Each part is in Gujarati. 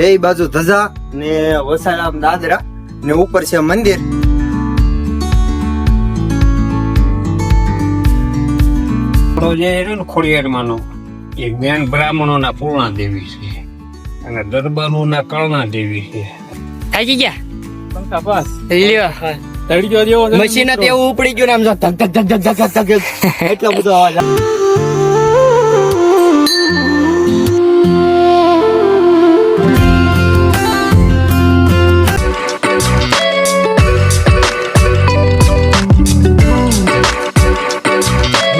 બે બાજુ ધજા ને વસાડા દાદરા ને ઉપર છે મંદિર. ખોડિયારમાંનો એક જ્ઞાન બ્રાહ્મણોના પૂર્ણા દેવી છે અને દરબારોના કર્ણા દેવી છે. થાકી ગયા બસ લ્યો તડક્યો જેવો મશીન એવું ઉપડી ગયું ને આમ જો ધક ધક ધક ધક ધક ધક એટલો બધો અવાજ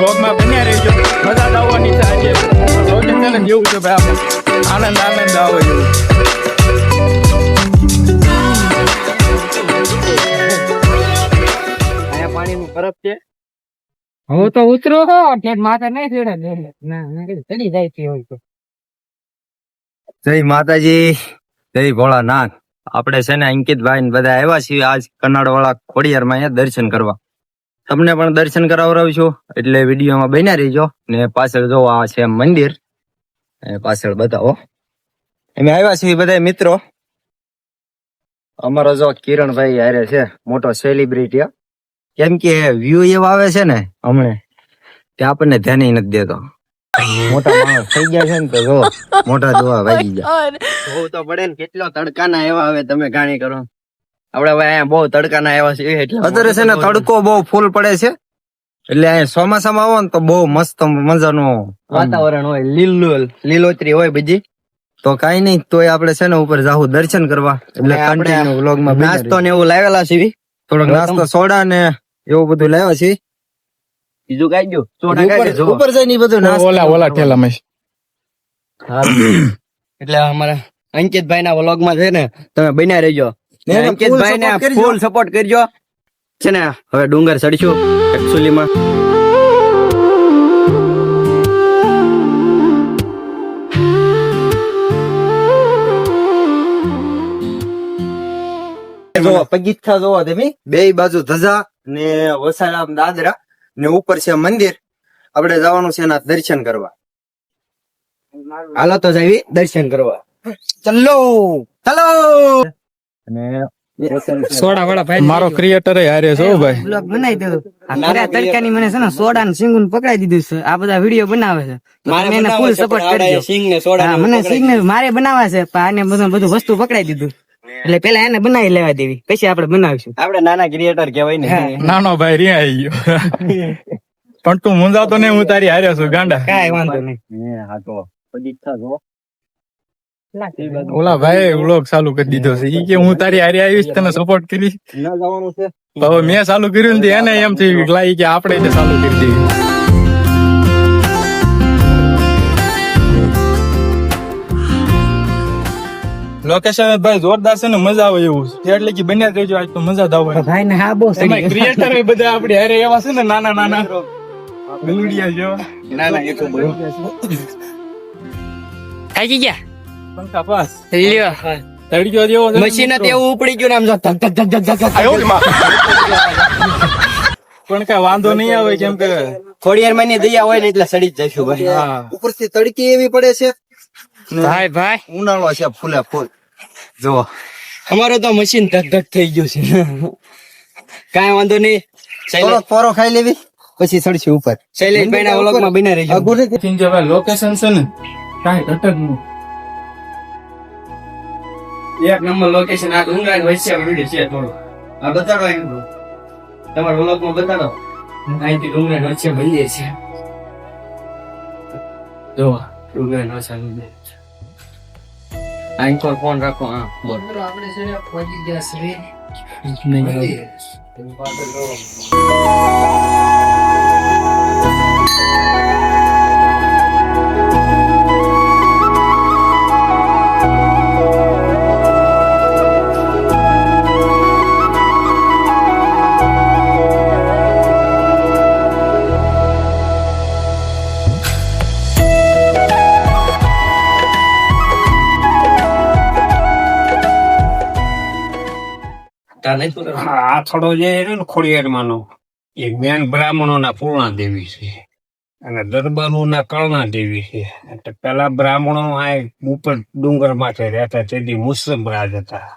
બ્લોગમાં બન્યા રહેજો. મજા આવવાની છે આજે. જેવું છે ભાઈ આપણે આનંદ આવે એવું. પાણીની બરફ છે. હવે તો ઉતરો હો ઠેઠ માથા નહીં ચડે ના ચડી જાય છે હોય તો. જય માતાજી, જય ભોળાનાથ. આપણે છે ને અંકિતભાઈ ને બધા આવ્યા છીએ આજ કનાડ વાળા ખોડિયારમાં અહીંયા દર્શન કરવા. તમને પણ દર્શન કરાવડાવીશું એટલે વિડીયોમાં બન્યા રહીજો. ને પાછળ જો આ છે મંદિર, પાછળ બતાવો. અમે આવ્યા છીએ બધા મિત્રો. અમારો જો કિરણભાઈ હારે છે, મોટો સેલિબ્રિટી. કેમ કે વ્યૂ એવા આવે છે ને હમણે તે આપણને ધ્યાન નથી દેતો. મોટા માણસ થઈ ગયા છે ને તો જો મોટા જોવા વાગી ગયા. બહુ તો પડે ને, કેટલો તડકાના એવા આવે તમે ગાણી કરો. આપડે અહીંયા બહુ તડકાના એવા છે એટલે અત્યારે છે ને તડકો બહુ ફૂલ પડે છે એટલે અહીંયા ચોમાસામાં આવો ને તો બહુ મસ્ત મજાનું વાતાવરણ હોય, લીલોતરી હોય બધી. તો કઈ નહીં, તોય આપડે છે ને ઉપર જાહુ દર્શન કરવા. એટલે કન્ટિન્યુ વ્લોગમાં નાસ્તો ને એવું લાવેલા છે, થોડોક નાસ્તો સોડા ને એવું બધું લાવ્યા છે. બીજું કઈ ગયું ઉપર જઈને બધું ઓલા ઠેલામાં એટલે અમારા અંકિતભાઈ ના વ્લોગ માં છે ને તમે બન્યા રહેજો. અંકિતભાઈ ને ફૂલ સપોર્ટ કરજો. છે ને હવે ડુંગર ચડશું એકચ્યુઅલી માં. જોવા પગીથા જોવા તમે બે બાજુ ધજા ને વસાડા દાદરા ને ઉપર છે મંદિર. આપણે જવાનું છે એના દર્શન કરવા. હાલો તો જઈએ દર્શન કરવા. ચલો ચલો. અને સોડા વાળા ભાઈ મારો ક્રિએટર હારે છો ભાઈ. બ્લોગ બનાવી દો. આ તડકાની મને છે ને સોડા ને સિંગુન પકડાઈ દીધું છે. આ બધા વિડીયો બનાવે છે. મારે એને ફૂલ સપોર્ટ કરજો. સિંગ ને સોડા મને સિંગ ને મારે બનાવવા છે પણ આને બધું વસ્તુ પકડાઈ દીધું એટલે પેલા એને બનાવી લેવા દેવી પછી આપણે બનાવીશું. આપણે નાના ક્રિએટર કહેવાય ને. નાનો ભાઈ રિયા આવી ગયો. પણ તું મુંજાતો નહીં, હું તારી હારે છું ગાંડા. કાંઈ વાંધો નહીં. હા તો પગીથા જો. ઓલા ભાઈ વ્લોગ ચાલુ કરી દીધો છે. ઈ કે હું તારી હારે આવીશ, તને સપોર્ટ કરી. ના જવાનું છે. હવે મેં ચાલુ કર્યું ને એને એમ થયું કે લાઈ કે આપણે ચાલુ કરી દઈએ. લોકેશન ભાઈ જોરદાર છે ને, મજા આવે એવું છે એટલે કે બન્યા રહેજો. આજ તો મજા જ આવે. ભાઈ ને હા બહુ ક્રિએટર બધા આપણે હારે એવા છે ને, નાના નાના ગલુડિયા જેવા. થાકી ગયા પંખા પાસ લ્યો તડક્યો જેવો મશીન એવું ઉપડી ગયું ને આમ જો ધક ધક ધક ધક ધક પણ કઈ વાંધો નહીં આવે કેમ કે ખોડિયારમાં ની દયા હોય ને એટલે સડી જ જઈશું ભાઈ. ઉપરથી તડકી એવી પડે છે. ભાઈ ભાઈ ઉનાળો છે ફૂલે ફૂલ. જો અમારો તો મશીન ધક ધક થઈ ગયું છે. કાંઈ વાંધો નહીં. થોડો પોરો ખાઈ લેવી પછી ચડશું ઉપર. શૈલેષભાઈ ના વ્લોગમાં બિના રહેજો. લોકેશન છે ને કાંઈ ઘટક નું એક નંબર લોકેશન. આ ડુંગરા વચ્ચે વિડિયો છે થોડો. આ બતાડો એમ તમારા વ્લોગમાં બતાડો. અહીંથી ડુંગરા વચ્ચે મળીએ છે. જો ડુંગરા વચ્ચે અહીં પર ફોન રાખો. હા બોલ. આપણે છે ને પહોંચી ગયા છે. આ થોડો જે ખોડિયારમાંનો એક જ્ઞાન બ્રાહ્મણોના પૂર્ણા દેવી છે અને દરબારોના કળના દેવી છે. એટલે પેલા બ્રાહ્મણો આ ઉપર ડુંગર માથે રહેતા, તેથી મુસ્લિમ રાજ હતા.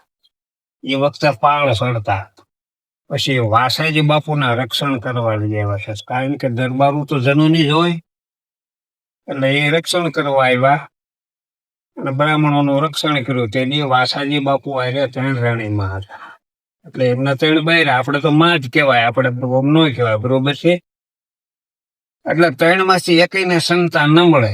એ વખતે પાળ સડતા. પછી વાસાજી બાપુના રક્ષણ કરવા લઈ આવ્યા છે, કારણ કે દરબારો તો જનોની જ હોય, એટલે એ રક્ષણ કરવા આવ્યા અને બ્રાહ્મણોનું રક્ષણ કર્યું. તેથી વાસાજી બાપુ આવ્યા 3 રાણીમાં હતા. એટલે એમના 3 બૈરા, આપણે તો માં જ કહેવાય, આપણે તો ન કહેવાય, બરોબર છે. એટલે 3 માંથી એકઈને સંતાન ન મળે.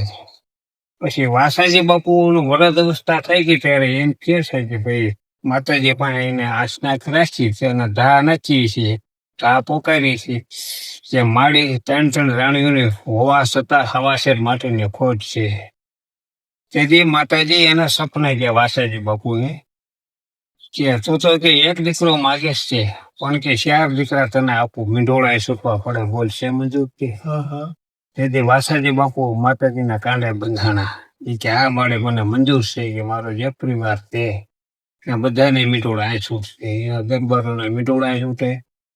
પછી વાસાજી બાપુ નું વરદ અવસ્થા થઈ ગઈ ત્યારે એમ કે છે કે ભાઈ માતાજી પણ એને આસના રાખી છે અને ધા નાચી છે, ધા પોકારી છે, જે માડી 3 રાણીઓની હોવા છતાં હવાસેર માટેની ખોજ છે. તેથી માતાજી એના સપના ગયા વાસાજી બાપુને કે તું તો કે એક દીકરો માગે છે, પણ કે 4 દીકરા તને આપું, મીંઢોળા છૂટવા પડે, બોલશે મંજૂર કે? તેથી વાસાજી બાપુ માતાજીના કાંડે બંધાણા. એ કે આ માળે મને મંજૂર છે કે મારો જે પરિવાર છે ત્યાં બધાને મીંઢોળા છૂટશે. એના દરબારોના મીંઢોળા છૂટે,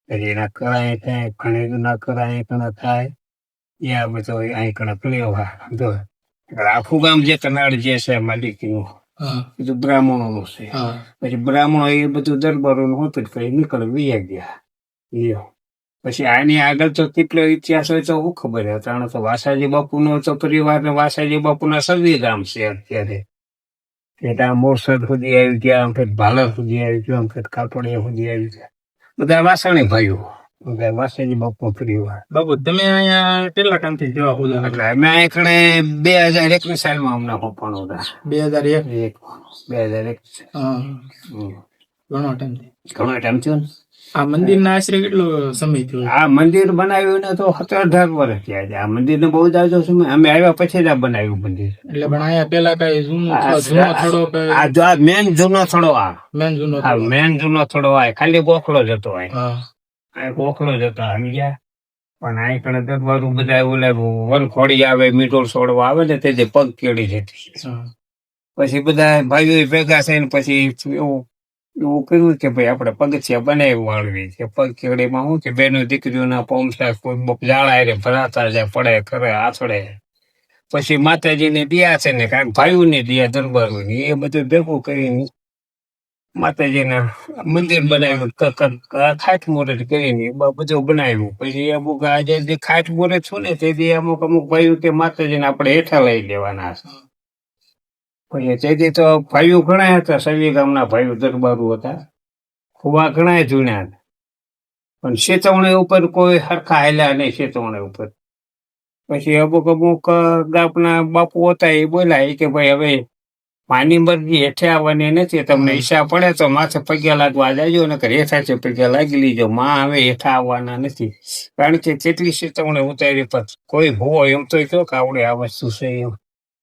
પછી એના કરાય થાય, ઘણી કરાય કણા થાય, એ આ બધો અહીં કણા પ્લેવા. આખું ગામ જે કનાડ જે છે માલિકીનું, બધું બ્રાહ્મણોનું છે. પછી બ્રાહ્મણો એ બધું દરબારોનું હતું, કઈ નીકળી વૈયા ગયા. પછી આની આગળ તો કેટલો ઇતિહાસ હોય તો શું ખબર છે. કારણ તો વાસાજી બાપુનો તો પરિવાર ને વાસાજી બાપુના સર્વે ગામ છે અત્યારે. ત્યાં મોરસદ સુધી આવી ગયા, આમ ફેર ભાલર સુધી આવી ગયો, આમ ફેર કાપડિયા સુધી આવી ગયા. બધા વાસણી ભાઈઓ, બધા વાસાજી બાપુ પરિવાર. બાપુ તમે અહીંયા કેટલા ટાઈમથી જવા ખુદા? એટલે અમે અહીં કણે 2001ની સાલમાં અમને હોપણો હતા. 2001. હા, ઘણો ટાઈમ થયો ને. આ મંદિર ના આશરે કેટલો સમય થયો? આ મંદિર બનાવ્યું ને તો 17-18 વર્ષ થયા છે. આ મંદિર ને બહુ જાજો સમય, અમે આવ્યા પછી જ આ બનાવ્યું મંદિર. એટલે પણ અહીંયા પેલા કઈ જૂનો થોડો આ મેન જૂનો થોડો, મેન જૂનો થોડો આ ખાલી ગોખલો જ હતો. આ ગોખલો જ હતો સમજ્યા. પણ આ કણે દરબારું બધા ઓલા વનખોડી આવે, મીઠોળ છોડવા આવે ને તેથી પગ કેળી જતી. પછી બધા ભાઈઓ ભેગા થઈને પછી એવું કર્યું કે ભાઈ આપણે પગથિયા બનાવી વાળવી છે. પગ કેળીમાં શું કે બેનો દીકરીઓના પહોંચતા કોઈ જાળા રે ભરાતા જાય, પડે કરે આથડે. પછી માતાજીને દિયા છે ને કારણ ભાઈઓની દિયા દરબારોની, એ બધું ભેગું કરીને માતાજીને મંદિર બનાવ્યું, ખાટ મુહૂર્ત કરીને બધું બનાવ્યું. પછી અમુક આજે જે ખાટ મુહૂર્ત છું ને તેથી અમુક ભાઈઓ કે માતાજીને આપણે હેઠા લઈ લેવાના છે. પછી તેથી તો ભાઈઓ ઘણા હતા, સવી ગામના ભાઈઓ દરબારો હતા, ખુબા ઘણા જૂના. પણ ચેતવણી ઉપર કોઈ હરખા હાલ્યા નહીં ચેતવણી ઉપર. પછી અમુક ગામના બાપુ હતા, એ બોલ્યા કે ભાઈ હવે માની મરજી હેઠે આવવાની નથી, તમને ઈચ્છા પડે તો માથે પગ્યા લાગવા જાજો, ને હેઠાથી પગ્યા લાગી લીજો, માં હવે હેઠા આવવાના નથી. કારણ કે કેટલી ચેતવણી ઉતારી પર કોઈ ભૂવો એમ તો કયો કે આવડે આ વસ્તુ છે એમ.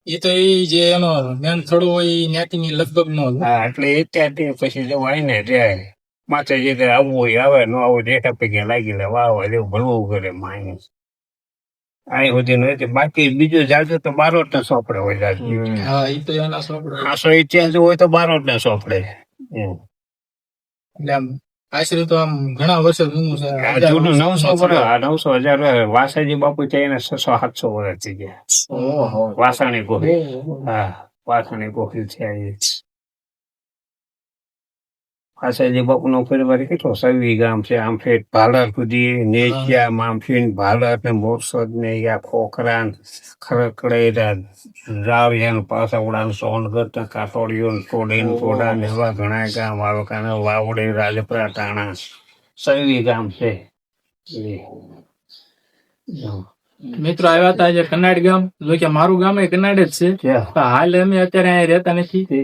એ તો એ જે એનો મેન થોડો હોય ત્યાંથી લગભગ નો. હા, એટલે એ ત્યાંથી પછી જવાય ને જાય માતાજી આવવું હોય આવે, ન આવું હેઠા પગ્યા લાગી લે, વાહ એવું ભરવું કરે માય. અહીં સુધી નથી. બાકી બીજું જાજુ તો બારોટ ને સોંપડે હોય જાજુ. હા, એ તો એના સોંપડે. આસો ઇતિહાસ હોય તો બારોટ ને સોંપડે. એટલે આમ આશરે તો આમ ઘણા વર્ષ જૂનું છે. 900 વર્ષ, 900,000 વાસાજી બાપુ છે એને 600-700 વર્ષ થઈ ગયા. વાસાણી ગોહિલ. હા, વાસાણી ગોહિલ છે. વાસાજી બાપુ નો પરિવાર કેટલો સવી ગામ છે. આમ ફેર ભાલર સુધી નેચિયા મામફીન ભાલર ને મોરસદ ને ખોખરા ખરકડે રાવિયા પાસા ઉડાન સોનગઢ કાટોડીઓ ટોડા ને એવા ઘણા ગામ આવે. કાને વાવડે રાજપરા ટાણા સવી ગામ છે. મિત્રો આવ્યા હતા આજે કનાડ ગામ, જો કે મારું ગામ એ કનાડ જ છે. હાલ અમે અત્યારે અહીંયા રહેતા નથી,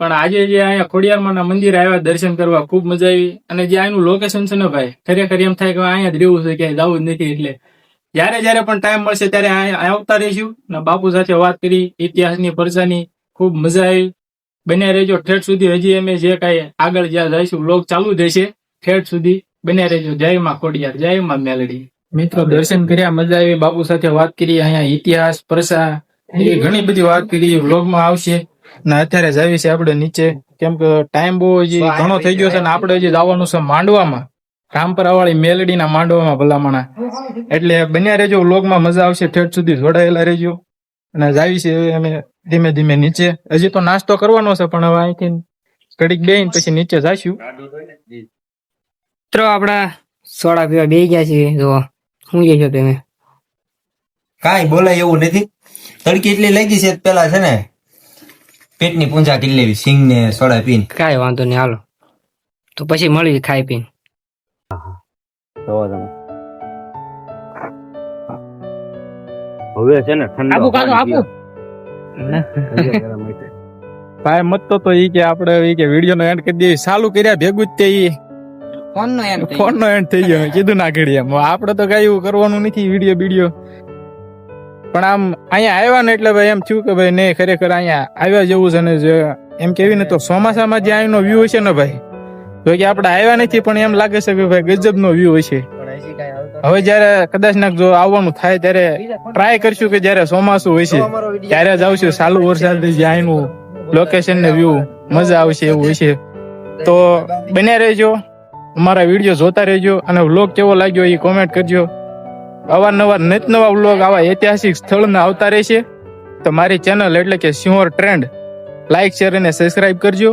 પણ આજે જે અહીંયા ખોડિયારમાં ના મંદિર આવ્યા દર્શન કરવા, ખૂબ મજા આવી. અને જે અહીંનું લોકેશન છે ને ભાઈ, ખરેખર એમ થાય કે અહીંયા જ રહેવું છે, ક્યાંય જવું જ નથી. એટલે જયારે પણ ટાઈમ મળશે ત્યારે અહીંયા આવતા રહીશું ને બાપુ સાથે વાત કરી, ઇતિહાસની પરચાની ખૂબ મજા આવી. બન્યા રહેજો ઠેઠ સુધી. હજી અમે જે કાંઈ આગળ જ્યાં જઈશું વ્લોગ ચાલુ જ રહેશે, ઠેઠ સુધી બન્યા રહેજો. જય માં ખોડિયાર, જય માં મેલડી. મિત્રો દર્શન કર્યા, મજા આવી, બાપુ સાથે વાત કરી, અહીંયા ઇતિહાસ પરસા એ ઘણી બધી વાત કરી, વ્લોગમાં આવશે. ને અત્યારે જાવી છે આપણે નીચે, કેમ કે ટાઈમ બહુ હજી ઘણો થઈ ગયો છે ને આપણે હજી જવાનું છે માંડવામાં. રામપરા વાળી મેલડીના માંડવામાં ભલામણા. એટલે બન્યા રહેજો, વ્લોગમાં મજા આવશે, ઠેઠ સુધી જોડાયેલા રહેજો. અને જાવી છે હવે અમે ધીમે ધીમે નીચે. હજી તો નાસ્તો કરવાનો છે, પણ હવે અહીંથી ઘડીક બેહીને પછી નીચે જાશું. મિત્રો આપડા સોડા પીવા બે ગયા છે. જો શું કહે છો તમે? કાંઈ બોલાય એવું નથી. તડકી એટલી લાગી છે, પેલા છે ને પેટની પૂંજા કરી લેવી સિંગ ને સોડા પીને. કાંઈ વાંધો નહીં, હાલો તો પછી મળવી ખાઈ પીને. હવે છે ને આપું કાકા આપું. ભાઈ મત તો ઈ કે આપણે ઈ કે વિડીયો નો એન્ડ કરી દઈએ. ચાલુ કર્યા ભેગું જ તે ઈ ફોન નો એન્ડ થઈ ગયો. કીધું ના કરી એમ. આપણે તો કઈ એવું કરવાનું નથી વિડીયો બીડીયો. પણ આમ અહીંયા આવ્યા ને એટલે ભાઈ એમ થયું કે ભાઈ નહીં, ખરેખર અહીંયા આવ્યા જેવું છે. ને એમ કેવી ને તો ચોમાસામાં જે અહીંનો વ્યૂ હશે ને ભાઈ, તો કે આપણે આવ્યા નથી પણ એમ લાગે છે કે ભાઈ ગજબ નો વ્યૂ હશે. હવે જયારે કદાચ ના જો આવવાનું થાય ત્યારે ટ્રાય કરશું કે જયારે ચોમાસું હશે ત્યારે જ આવશું. ચાલુ વરસાદ જે અહીંનું લોકેશન ને વ્યૂ મજા આવશે એવું હશે. તો બન્યા રહેજો, અમારા વિડીયો જોતા રહેજો. અને વ્લોગ કેવો લાગ્યો એ કોમેન્ટ કરજો. અવારનવાર નિત નવા વ્લોગ આવા ઐતિહાસિક સ્થળના આવતા રહેશે. તો મારી ચેનલ એટલે કે સિંહોર ટ્રેન્ડ લાઈક, શેર અને સબસ્ક્રાઇબ કરજો.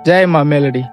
જય માં મેલડી.